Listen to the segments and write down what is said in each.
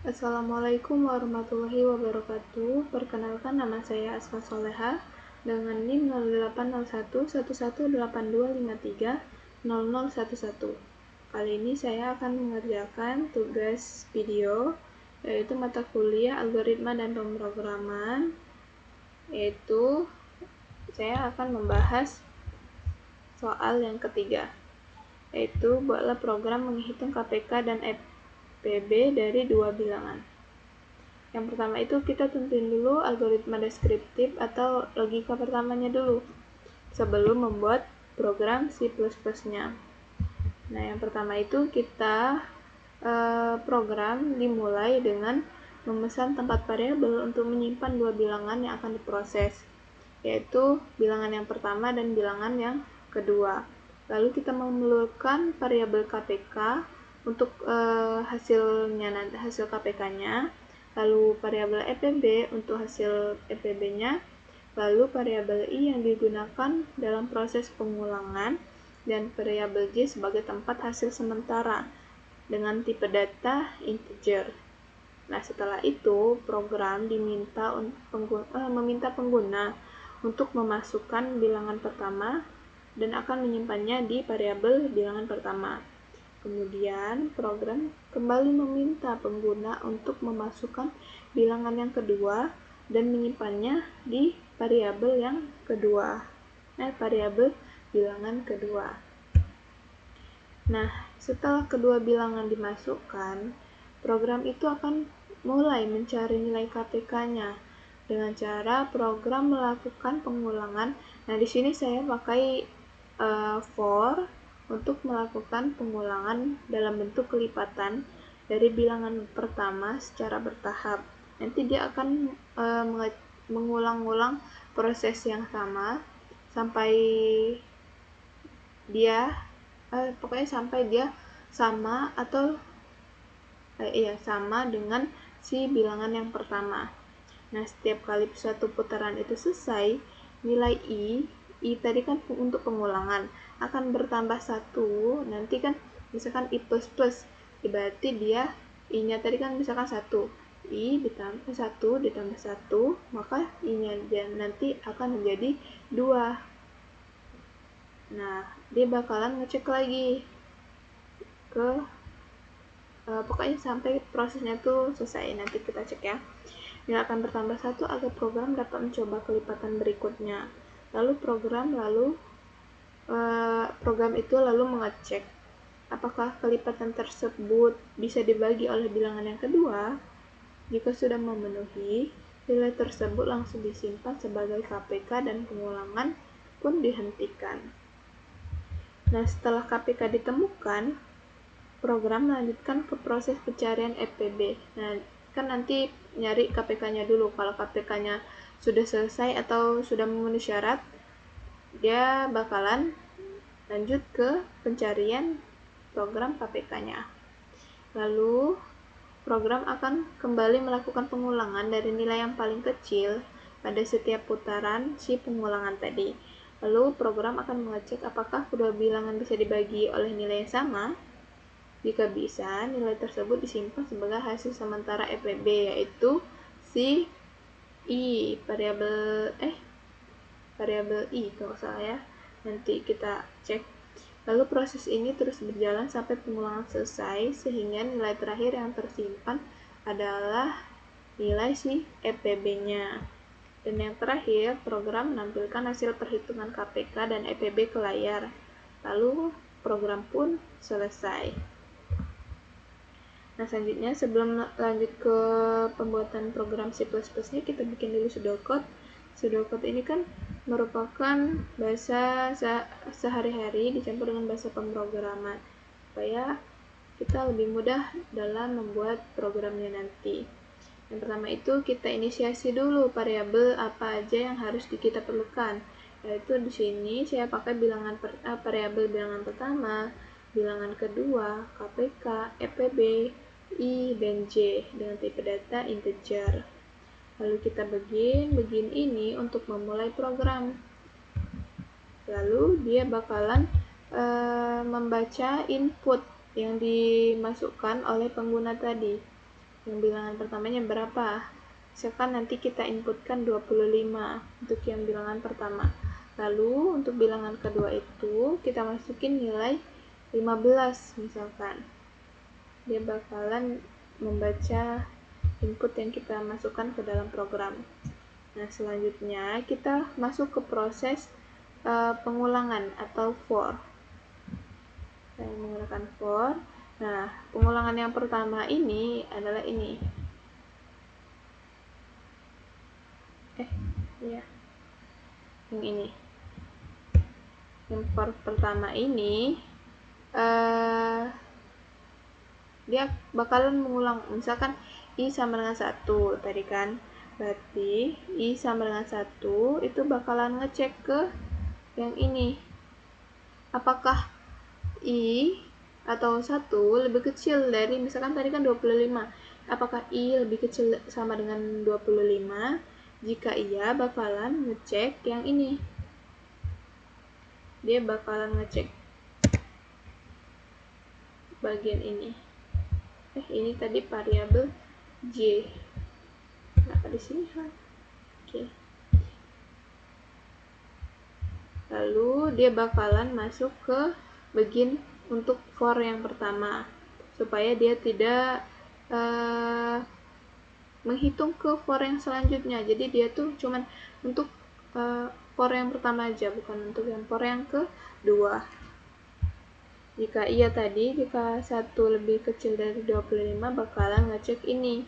Assalamualaikum warahmatullahi wabarakatuh. Perkenalkan, nama saya Asma Soleha dengan NIM 08011182530011. Kali ini saya akan mengerjakan tugas video, yaitu mata kuliah algoritma dan pemrograman, yaitu saya akan membahas soal yang ketiga, yaitu buatlah program menghitung KPK dan EPB dari dua bilangan. Yang pertama itu kita tentuin dulu algoritma deskriptif atau logika pertamanya dulu sebelum membuat program C++-nya. Nah, yang pertama itu kita program dimulai dengan memesan tempat variabel untuk menyimpan dua bilangan yang akan diproses, yaitu bilangan yang pertama dan bilangan yang kedua. Lalu kita memerlukan variabel KPK untuk hasil KPK-nya, lalu variabel EPB untuk hasil EPB-nya, lalu variabel I yang digunakan dalam proses pengulangan, dan variabel J sebagai tempat hasil sementara dengan tipe data integer. Nah, setelah itu program meminta pengguna untuk memasukkan bilangan pertama dan akan menyimpannya di variabel bilangan pertama. Kemudian program kembali meminta pengguna untuk memasukkan bilangan yang kedua dan menyimpannya di variabel yang kedua. Variabel bilangan kedua. Nah, setelah kedua bilangan dimasukkan, program itu akan mulai mencari nilai KPK-nya dengan cara program melakukan pengulangan. Nah, di sini saya pakai for untuk melakukan pengulangan dalam bentuk kelipatan dari bilangan pertama secara bertahap. Nanti dia akan mengulang-ulang proses yang sama sampai dia sama atau sama dengan si bilangan yang pertama. Nah, setiap kali satu putaran itu selesai, nilai I tadi kan untuk pengulangan akan bertambah 1. Nanti kan misalkan I++, berarti dia I-nya tadi kan misalkan 1. I ditambah 1 ditambah 1, maka I-nya nanti akan menjadi 2. Nah, dia bakalan ngecek lagi ke pokoknya sampai prosesnya tuh selesai. Nanti kita cek ya. Nilai akan bertambah 1 agar program dapat mencoba kelipatan berikutnya. Lalu program itu lalu mengecek apakah kelipatan tersebut bisa dibagi oleh bilangan yang kedua. Jika sudah memenuhi, nilai tersebut langsung disimpan sebagai KPK dan pengulangan pun dihentikan. Nah, setelah KPK ditemukan, program melanjutkan ke proses pencarian EPB. Nah, kan nanti nyari KPK-nya dulu. Kalau KPK-nya sudah selesai atau sudah memenuhi syarat, dia bakalan lanjut ke pencarian program KPK-nya. Lalu, program akan kembali melakukan pengulangan dari nilai yang paling kecil pada setiap putaran si pengulangan tadi. Lalu, program akan mengecek apakah kedua bilangan bisa dibagi oleh nilai yang sama. Jika bisa, nilai tersebut disimpan sebagai hasil sementara EPB, yaitu si I, variabel I kalau salah ya. Nanti kita cek. Lalu proses ini terus berjalan sampai pengulangan selesai, sehingga nilai terakhir yang tersimpan adalah nilai si EPB-nya. Dan yang terakhir, program menampilkan hasil perhitungan KPK dan EPB ke layar. Lalu program pun selesai. Nah, selanjutnya sebelum lanjut ke pembuatan program C++-nya, kita bikin dulu pseudocode. Pseudocode ini kan merupakan bahasa sehari-hari dicampur dengan bahasa pemrograman supaya kita lebih mudah dalam membuat programnya nanti. Yang pertama itu kita inisiasi dulu variabel apa aja yang harus kita perlukan. Yaitu di sini saya pakai variabel bilangan pertama, bilangan kedua, KPK, EPB, I, dan J dengan tipe data integer. Lalu kita begin ini untuk memulai program. Lalu dia bakalan membaca input yang dimasukkan oleh pengguna tadi. yang bilangan pertamanya berapa. Misalkan nanti kita inputkan 25 untuk yang bilangan pertama. Lalu untuk bilangan kedua itu kita masukin nilai 15 misalkan. Dia bakalan membaca input yang kita masukkan ke dalam program. Nah, selanjutnya kita masuk ke proses pengulangan atau for. Saya menggunakan for. Nah, pengulangan yang pertama ini adalah ini. Ya. Yang ini. Yang for pertama ini dia bakalan mengulang, misalkan I sama dengan 1 tadi kan, berarti I sama dengan 1 itu bakalan ngecek ke yang ini, apakah I atau 1 lebih kecil dari, misalkan tadi kan 25, apakah I lebih kecil sama dengan 25. Jika iya, bakalan ngecek yang ini, dia bakalan ngecek bagian ini. Ini tadi variabel J, kenapa di sini kan? Oke. Lalu dia bakalan masuk ke bagian untuk for yang pertama, supaya dia tidak menghitung ke for yang selanjutnya. Jadi dia tuh cuman untuk for yang pertama aja, bukan untuk yang for yang kedua. Jika iya tadi, jika 1 lebih kecil dari 25, bakalan ngecek ini.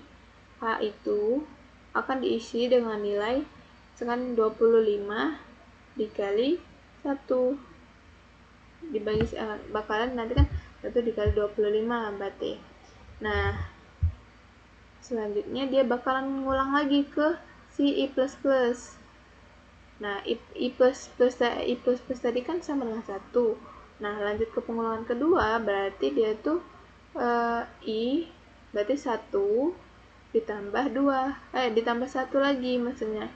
H itu akan diisi dengan nilai misalkan 25 dikali 1 dibagi bakalan nanti kan 1 dikali 25 berarti. Nah, selanjutnya dia bakalan mengulang lagi ke si I++. Nah, I plus tadi kan sama dengan 1. Nah, lanjut ke pengulangan kedua, berarti dia tuh I berarti 1 ditambah 2, ditambah 1 lagi maksudnya.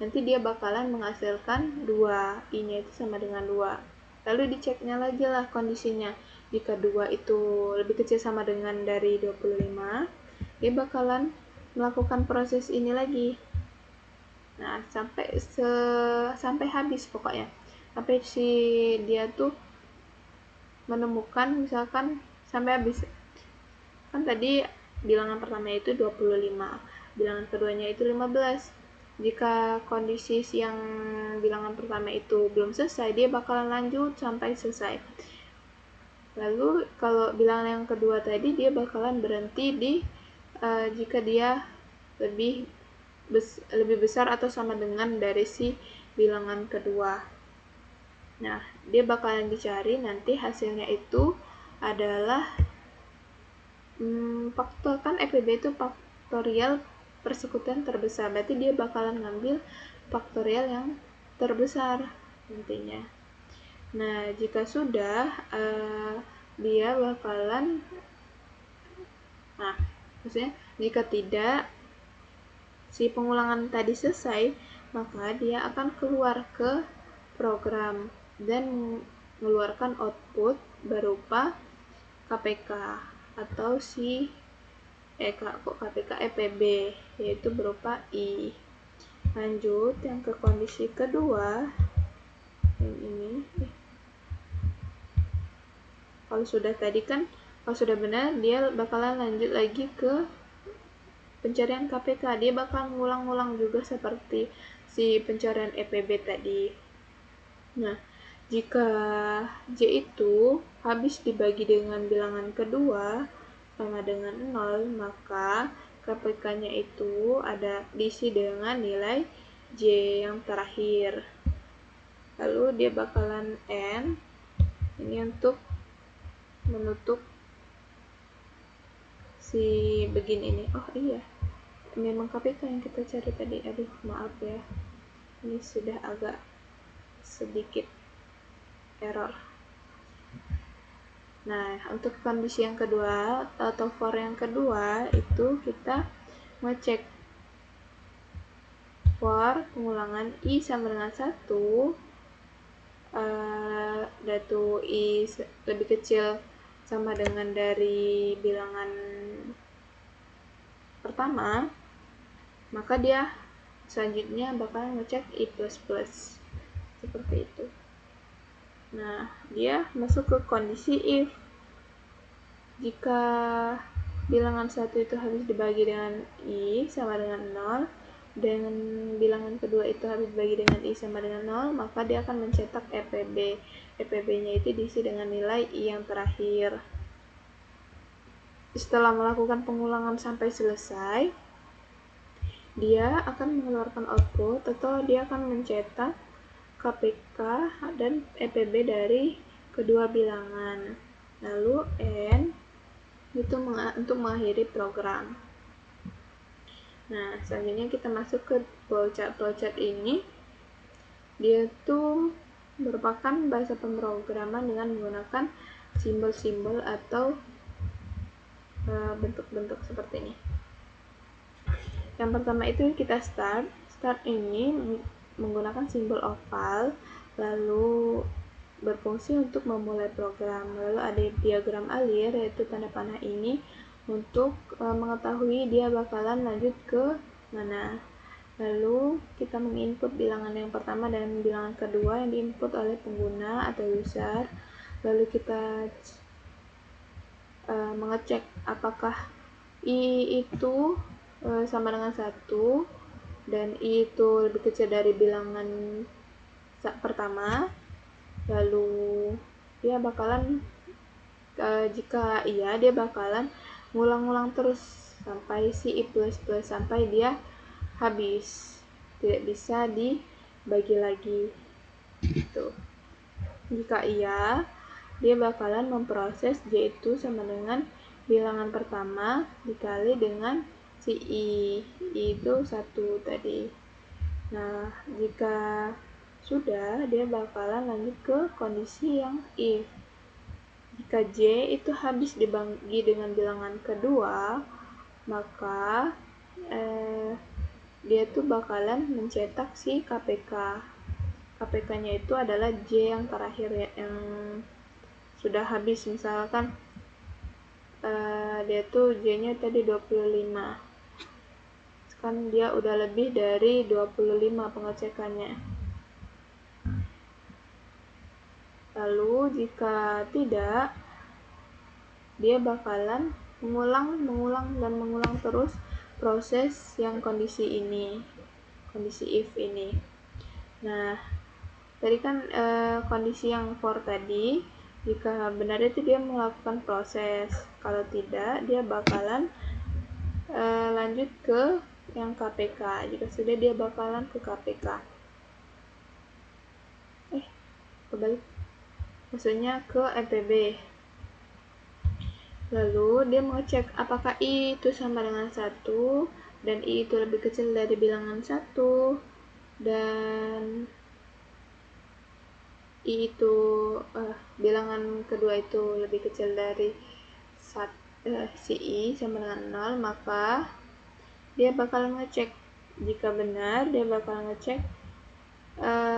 Nanti dia bakalan menghasilkan 2, I-nya itu sama dengan 2. Lalu diceknya lagi lah kondisinya. Jika 2 itu lebih kecil sama dengan dari 25, dia bakalan melakukan proses ini lagi. Nah, sampai habis pokoknya. Sampai si dia tuh menemukan, misalkan sampai habis. Kan tadi bilangan pertama itu 25, bilangan keduanya itu 15. Jika kondisi yang bilangan pertama itu belum selesai, dia bakalan lanjut sampai selesai. Lalu kalau bilangan yang kedua tadi, dia bakalan berhenti di jika dia lebih besar atau sama dengan dari si bilangan kedua. Nah, dia bakalan dicari nanti hasilnya itu adalah faktor, kan EPB itu faktorial persekutuan terbesar, berarti dia bakalan ngambil faktorial yang terbesar nantinya. Nah, jika sudah dia bakalan, maksudnya jika tidak, si pengulangan tadi selesai, maka dia akan keluar ke program dan mengeluarkan output berupa KPK atau KPK EPB, yaitu berupa I. Lanjut yang ke kondisi kedua, yang ini. Kalau sudah benar, dia bakalan lanjut lagi ke pencarian KPK. Dia bakal ngulang-ngulang juga seperti si pencarian EPB tadi. Nah, jika J itu habis dibagi dengan bilangan kedua sama dengan 0, maka KPK-nya itu ada diisi dengan nilai J yang terakhir. Lalu dia bakalan N, ini untuk menutup si begin ini. Oh iya, memang KPK yang kita cari tadi. Aduh, maaf ya, ini sudah agak sedikit error. Nah, untuk kondisi yang kedua atau for yang kedua itu kita ngecek for pengulangan I sama dengan 1, datu I lebih kecil sama dengan dari bilangan pertama, maka dia selanjutnya bakal ngecek i++, seperti itu. Nah, dia masuk ke kondisi if. Jika bilangan 1 itu harus dibagi dengan i sama dengan 0, dan bilangan kedua itu harus dibagi dengan i sama dengan 0, maka dia akan mencetak EPB. EPB-nya itu diisi dengan nilai i yang terakhir. Setelah melakukan pengulangan sampai selesai, dia akan mengeluarkan output atau dia akan mencetak KPK dan EPB dari kedua bilangan. Lalu N itu untuk mengakhiri program. Nah, selanjutnya kita masuk ke flowchart. Flowchart ini dia tuh merupakan bahasa pemrograman dengan menggunakan simbol-simbol atau bentuk-bentuk seperti ini. Yang pertama itu kita start. Start ini menggunakan simbol oval, lalu berfungsi untuk memulai program. Lalu ada diagram alir, yaitu tanda panah ini untuk mengetahui dia bakalan lanjut ke mana. Lalu kita menginput bilangan yang pertama dan bilangan kedua yang diinput oleh pengguna atau user. Lalu kita mengecek apakah i itu sama dengan 1 dan i itu lebih kecil dari bilangan pertama. Lalu dia bakalan jika iya, dia bakalan ngulang-ngulang terus sampai si i++ sampai dia habis, tidak bisa dibagi lagi gitu. Jika iya, dia bakalan memproses j itu sama dengan bilangan pertama dikali dengan si i itu 1 tadi. Nah, jika sudah, dia bakalan lanjut ke kondisi yang if. Jika j itu habis dibagi dengan bilangan kedua, maka dia tuh bakalan mencetak si KPK. KPK-nya itu adalah j yang terakhir ya, yang sudah habis. Misalkan dia tuh j-nya tadi 25. Sekarang dia udah lebih dari 25 pengecekannya. Lalu jika tidak, dia bakalan mengulang terus proses yang kondisi ini, kondisi if ini. Nah, tadi kan kondisi yang for tadi, jika benar itu dia melakukan proses, kalau tidak dia bakalan lanjut ke yang KPK. Jika sudah, dia bakalan ke KPK. Kebalik, maksudnya ke EPB. Lalu dia mengecek apakah i itu sama dengan 1 dan i itu lebih kecil dari bilangan 1 dan i itu bilangan kedua itu lebih kecil dari si i sama dengan 0, maka dia bakal ngecek. Jika benar, dia bakal ngecek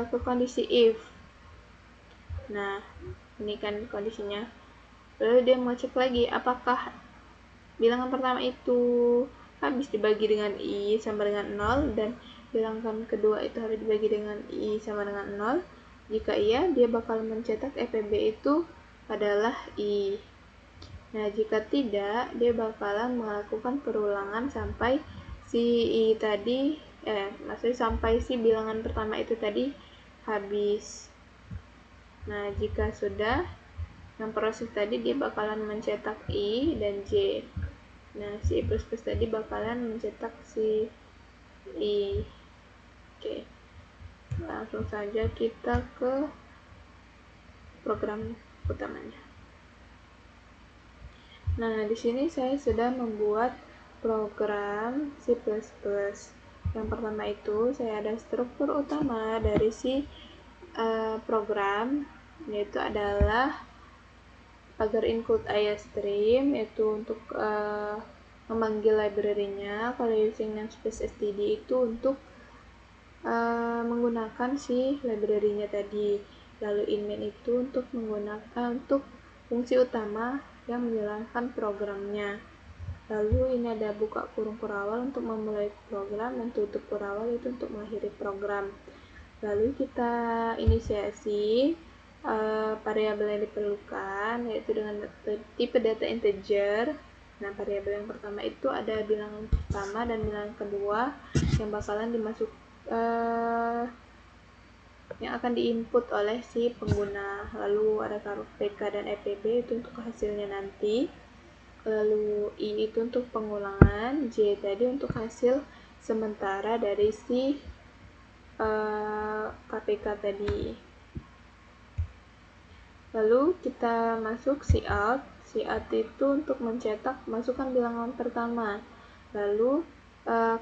ke kondisi if. Nah, ini kan kondisinya. Lalu dia mengecek lagi apakah bilangan pertama itu habis dibagi dengan i sama dengan 0 dan bilangan kedua itu harus dibagi dengan i sama dengan 0. Jika iya, dia bakal mencetak EPB itu adalah i. Nah, jika tidak, dia bakalan melakukan perulangan sampai si i tadi maksudnya sampai si bilangan pertama itu tadi habis. Nah, jika sudah, yang proses tadi dia bakalan mencetak i dan j. Nah, si i++ tadi bakalan mencetak si i. Oke. Langsung saja kita ke program utamanya. Nah, di sini saya sudah membuat program C++. Yang pertama itu saya ada struktur utama dari si program, yaitu adalah pagar include IOStream, yaitu untuk memanggil library-nya. Kalau using namespace std itu untuk menggunakan si library-nya tadi. Lalu inmain itu untuk menggunakan untuk fungsi utama yang menjalankan programnya. Lalu ini ada buka kurung kurawal untuk memulai program dan tutup kurawal itu untuk mengakhiri program. Lalu kita inisiasi variabel yang diperlukan, yaitu dengan tipe data integer. Nah, variabel yang pertama itu ada bilangan pertama dan bilangan kedua yang bakalan dimasuk yang akan diinput oleh si pengguna. Lalu ada KPK dan EPB itu untuk hasilnya nanti. Lalu I itu untuk pengulangan, J tadi untuk hasil sementara dari si KPK tadi. Lalu kita masuk cout. Cout itu untuk mencetak, masukkan bilangan pertama. Lalu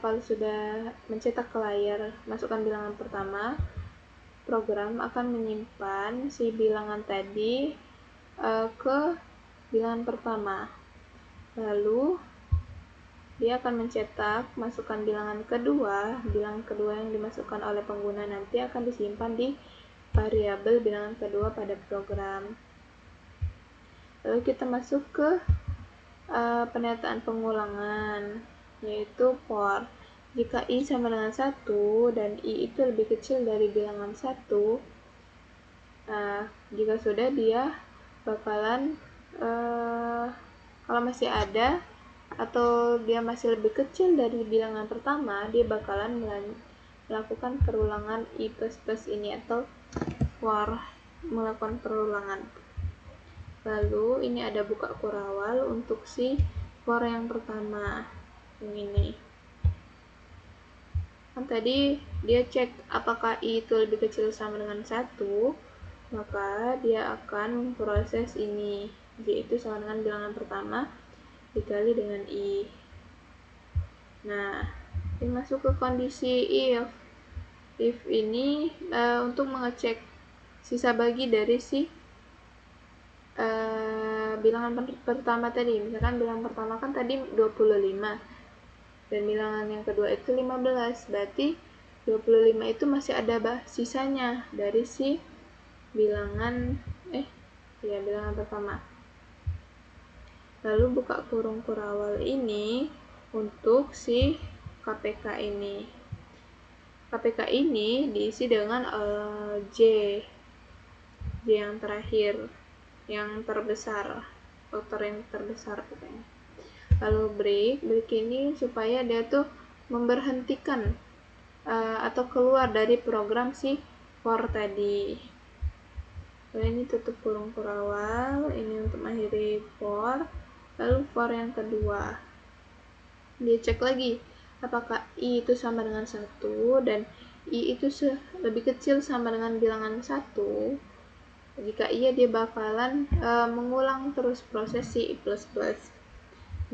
kalau sudah mencetak ke layar, masukkan bilangan pertama, program akan menyimpan si bilangan tadi ke bilangan pertama. Lalu dia akan mencetak, masukkan bilangan kedua yang dimasukkan oleh pengguna nanti akan disimpan di variabel bilangan kedua pada program. Lalu kita masuk ke pernyataan pengulangan, yaitu for. Jika I sama dengan 1 dan I itu lebih kecil dari bilangan 1, jika sudah dia bakalan kalau masih ada atau dia masih lebih kecil dari bilangan pertama, dia bakalan melakukan perulangan I++ ini atau for, melakukan perulangan. Lalu ini ada buka kurawal untuk si for yang pertama, yang ini. Kan tadi dia cek apakah I itu lebih kecil sama dengan 1, maka dia akan memproses ini, J itu sama dengan bilangan pertama dikali dengan I. Nah, ini masuk ke kondisi if. If ini untuk mengecek sisa bagi dari si bilangan pertama tadi. Misalkan bilangan pertama kan tadi 25 dan bilangan yang kedua itu 15, berarti 25 itu masih ada sisanya dari si bilangan bilangan pertama. Lalu buka kurung kurawal ini untuk si KPK ini. KPK ini diisi dengan J yang terakhir, yang terbesar, faktor yang terbesar pokoknya. Lalu break ini supaya dia tuh memberhentikan atau keluar dari program si for tadi. Lalu ini tutup kurung kurawal, ini untuk mengakhiri for. Lalu for yang kedua, dia cek lagi apakah I itu sama dengan 1 dan I itu lebih kecil sama dengan bilangan 1. Jika iya, dia bakalan mengulang terus proses si I++.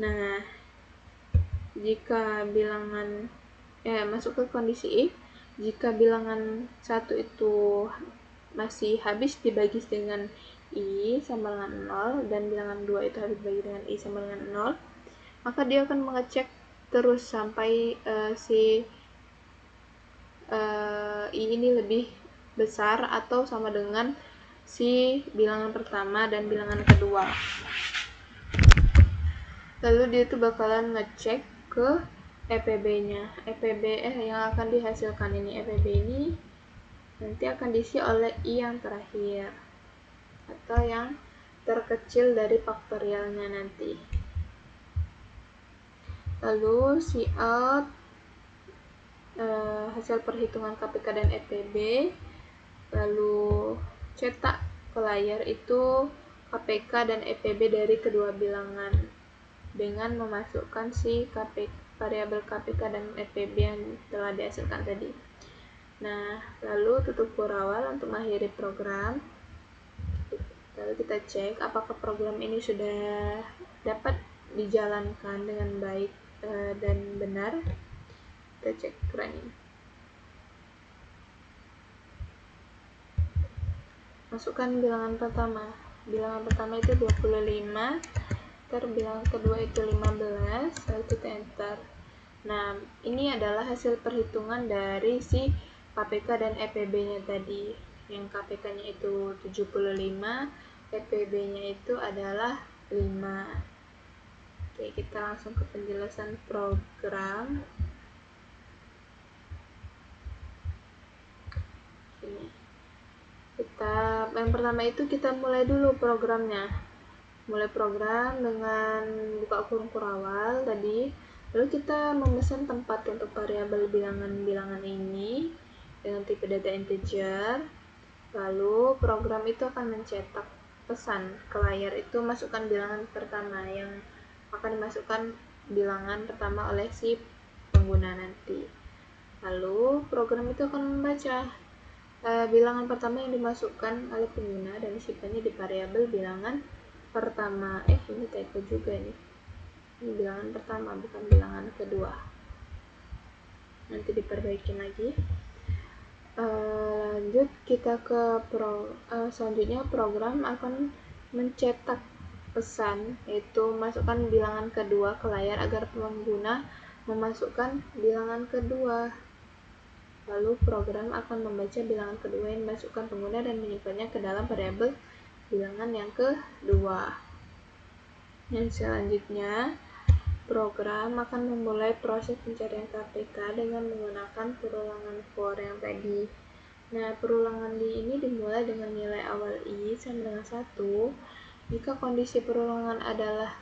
Nah, jika bilangan masuk ke kondisi if, jika bilangan 1 itu masih habis dibagi dengan I sama dengan 0 dan bilangan 2 itu habis dibagi dengan I sama dengan 0, maka dia akan mengecek terus sampai si I ini lebih besar atau sama dengan si bilangan pertama dan bilangan kedua. Lalu dia tuh bakalan ngecek ke EPB-nya. EPB yang akan dihasilkan ini, EPB ini nanti akan diisi oleh I yang terakhir atau yang terkecil dari faktorialnya nanti. Lalu cout hasil perhitungan KPK dan EPB, lalu cetak ke layar itu KPK dan EPB dari kedua bilangan dengan memasukkan si variabel KPK dan EPB yang telah dihasilkan tadi. Nah, lalu tutup kurawal untuk mengakhiri program. Lalu kita cek apakah program ini sudah dapat dijalankan dengan baik dan benar. Kita cek running. Masukkan bilangan pertama. Bilangan pertama itu 25, bilangan kedua itu 15, lalu kita enter. Nah, ini adalah hasil perhitungan dari si KPK dan EPB-nya tadi. Yang KPK-nya itu 75, EPB-nya itu adalah 5. Oke, kita langsung ke penjelasan program. Ini. Yang pertama itu kita mulai dulu programnya. Mulai program dengan buka kurung kurawal tadi. Lalu kita memesan tempat untuk variabel bilangan-bilangan ini dengan tipe data integer. Lalu program itu akan mencetak pesan ke layar, itu masukkan bilangan pertama yang akan dimasukkan bilangan pertama oleh si pengguna nanti. Lalu program itu akan membaca bilangan pertama yang dimasukkan oleh pengguna dan disimpannya di variabel bilangan pertama. Ini typo juga nih. Ini bilangan pertama, bukan bilangan kedua. Nanti diperbaiki lagi. Lanjut kita ke selanjutnya program akan mencetak pesan, yaitu masukkan bilangan kedua ke layar agar pengguna memasukkan bilangan kedua. Lalu program akan membaca bilangan kedua yang dimasukkan pengguna dan menyimpannya ke dalam variabel bilangan yang kedua. Yang selanjutnya, program akan memulai proses pencarian KPK dengan menggunakan perulangan for yang tadi. Nah, perulangan ini dimulai dengan nilai awal I sama dengan 1. Jika kondisi perulangan adalah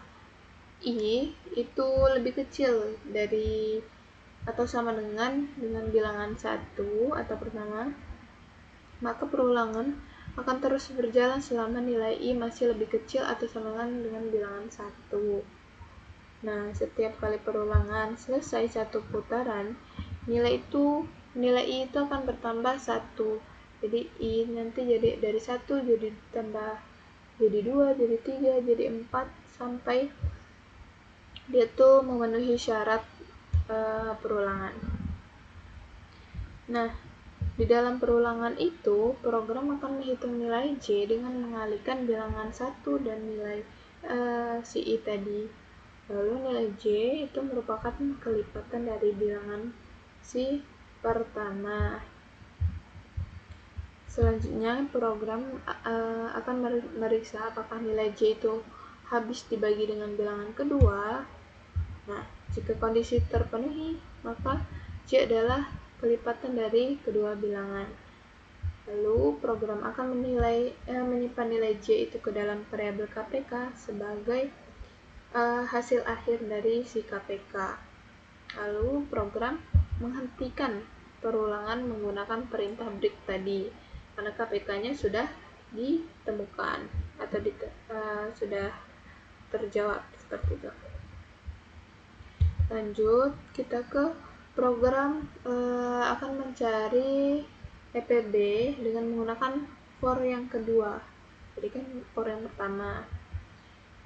I itu lebih kecil dari atau sama dengan bilangan 1 atau pertama, maka perulangan akan terus berjalan selama nilai I masih lebih kecil atau sama dengan bilangan 1. Nah, setiap kali perulangan selesai satu putaran, nilai I itu akan bertambah 1. Jadi I nanti jadi dari 1 jadi tambah jadi 2, jadi 3, jadi 4 sampai dia tuh memenuhi syarat perulangan. Nah, di dalam perulangan itu, program akan menghitung nilai J dengan mengalihkan bilangan 1 dan nilai si I tadi. Lalu nilai J itu merupakan kelipatan dari bilangan si pertama. Selanjutnya, program akan meriksa apakah nilai J itu habis dibagi dengan bilangan kedua. Nah, jika kondisi terpenuhi, maka J adalah kelipatan dari kedua bilangan. Lalu program akan menyimpan nilai J itu ke dalam variabel KPK sebagai hasil akhir dari si KPK. Lalu program menghentikan perulangan menggunakan perintah break tadi, karena KPK-nya sudah ditemukan atau sudah terjawab seperti itu. Lanjut, kita ke program akan mencari EPB dengan menggunakan for yang kedua. Jadi kan for yang pertama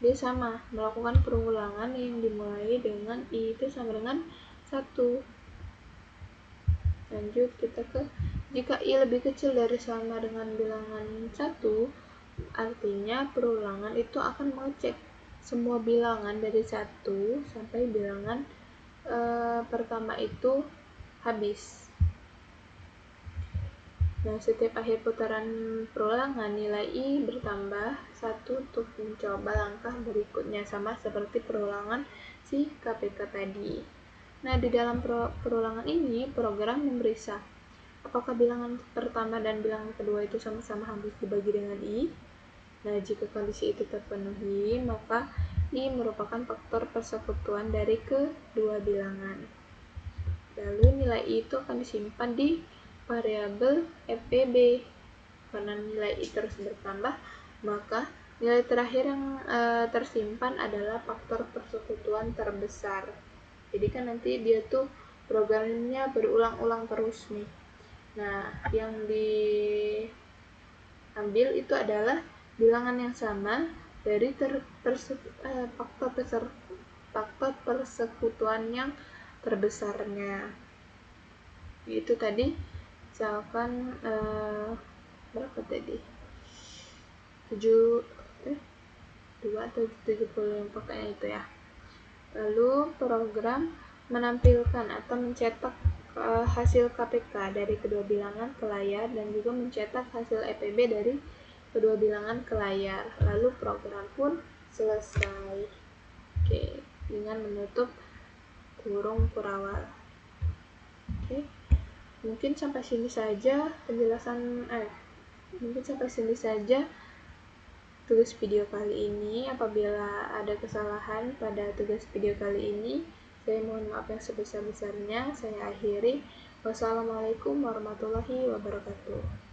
dia sama, melakukan perulangan yang dimulai dengan I itu sama dengan 1. Lanjut kita ke jika I lebih kecil dari sama dengan bilangan 1, artinya perulangan itu akan mengecek semua bilangan dari 1 sampai bilangan pertama itu habis. Nah, setiap akhir putaran perulangan, nilai I bertambah 1 untuk mencoba langkah berikutnya, sama seperti perulangan si KPK tadi. Nah, di dalam perulangan ini, program memeriksa apakah bilangan pertama dan bilangan kedua itu sama-sama habis dibagi dengan I. Nah, jika kondisi itu terpenuhi, maka I merupakan faktor persekutuan dari kedua bilangan. Lalu nilai I itu akan disimpan di variabel EPB. Karena nilai I terus bertambah, maka nilai terakhir yang tersimpan adalah faktor persekutuan terbesar. Jadi kan nanti dia tuh programnya berulang-ulang terus nih. Nah, yang diambil itu adalah bilangan yang sama dari faktor persekutuan yang terbesarnya. Itu tadi misalkan berapa tadi? 2 atau 70 pokoknya itu ya. Lalu program menampilkan atau mencetak hasil KPK dari kedua bilangan ke layar dan juga mencetak hasil EPB dari kedua bilangan ke layar. Lalu program pun selesai. Oke. dengan menutup kurung kurawal. Oke. Mungkin sampai sini saja tugas video kali ini. Apabila ada kesalahan pada tugas video kali ini, saya mohon maaf yang sebesar-besarnya. Saya akhiri. Wassalamualaikum warahmatullahi wabarakatuh.